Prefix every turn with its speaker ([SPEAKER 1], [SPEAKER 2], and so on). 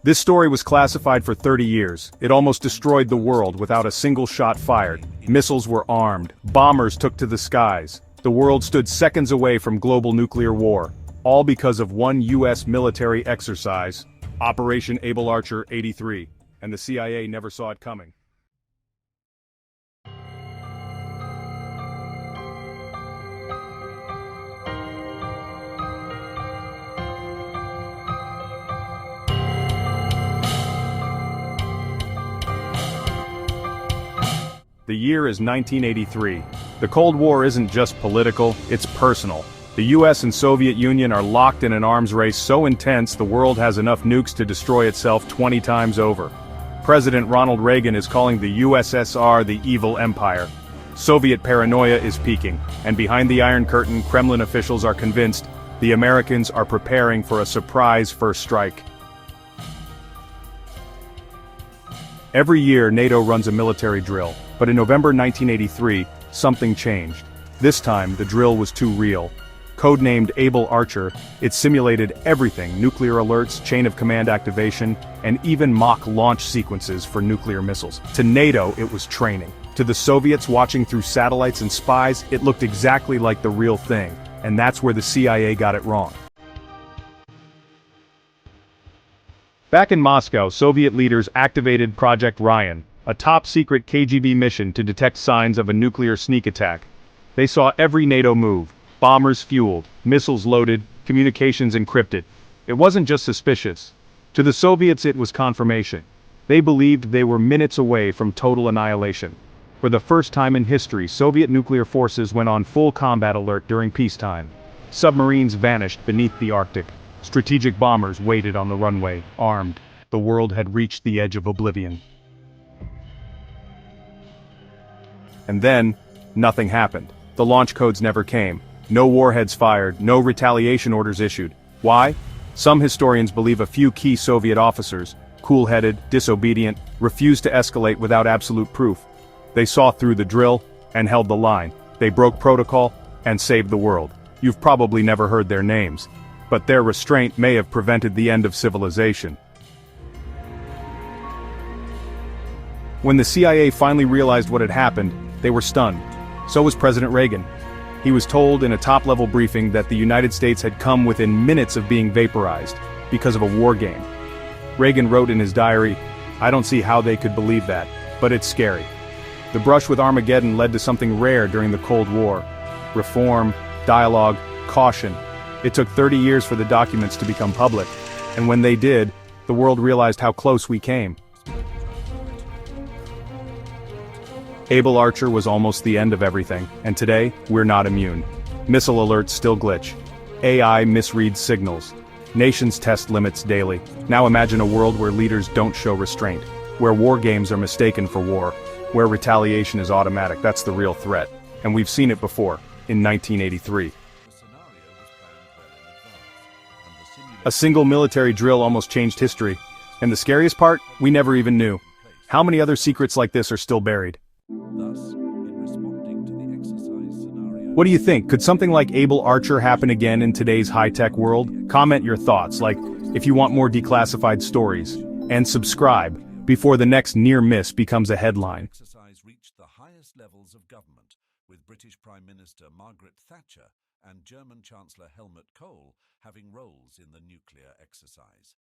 [SPEAKER 1] This story was classified for 30 years. It almost destroyed the world without a single shot fired. Missiles were armed. Bombers took to the skies. The world stood seconds away from global nuclear war. All because of one U.S. military exercise, Operation Able Archer 83, and the CIA never saw it coming. The year is 1983. The Cold War isn't just political, it's personal. The US and Soviet Union are locked in an arms race so intense the world has enough nukes to destroy itself 20 times over. President Ronald Reagan is calling the USSR the evil empire. Soviet paranoia is peaking, and behind the Iron Curtain, Kremlin officials are convinced the Americans are preparing for a surprise first strike. Every year, NATO runs a military drill, but in November 1983, something changed. This time, the drill was too real. Codenamed Able Archer, it simulated everything: nuclear alerts, chain of command activation, and even mock launch sequences for nuclear missiles. To NATO, it was training. To the Soviets watching through satellites and spies, it looked exactly like the real thing, and that's where the CIA got it wrong. Back in Moscow, Soviet leaders activated Project Ryan, a top-secret KGB mission to detect signs of a nuclear sneak attack. They saw every NATO move: bombers fueled, missiles loaded, communications encrypted. It wasn't just suspicious. To the Soviets it was confirmation. They believed they were minutes away from total annihilation. For the first time in history, Soviet nuclear forces went on full combat alert during peacetime. Submarines vanished beneath the Arctic. Strategic bombers waited on the runway, armed. The world had reached the edge of oblivion. And then, nothing happened. The launch codes never came. No warheads fired, no retaliation orders issued. Why? Some historians believe a few key Soviet officers, cool-headed, disobedient, refused to escalate without absolute proof. They saw through the drill and held the line. They broke protocol and saved the world. You've probably never heard their names, but their restraint may have prevented the end of civilization. When the CIA finally realized what had happened, they were stunned. So was President Reagan. He was told in a top-level briefing that the United States had come within minutes of being vaporized because of a war game. Reagan wrote in his diary, "I don't see how they could believe that, but it's scary." The brush with Armageddon led to something rare during the Cold War: reform, dialogue, caution. It took 30 years for the documents to become public, and when they did, the world realized how close we came. Able Archer was almost the end of everything, and today, we're not immune. Missile alerts still glitch. AI misreads signals. Nations test limits daily. Now imagine a world where leaders don't show restraint, where war games are mistaken for war, where retaliation is automatic. That's the real threat. And we've seen it before, in 1983. A single military drill almost changed history. And the scariest part, we never even knew. How many other secrets like this are still buried? What do you think? Could something like Able Archer happen again in today's high-tech world? Comment your thoughts, like if you want more declassified stories. And subscribe before the next near miss becomes a headline.
[SPEAKER 2] Exercise reached the highest levels of government, with British Prime Minister Margaret Thatcher and German Chancellor Helmut Kohl having roles in the nuclear exercise.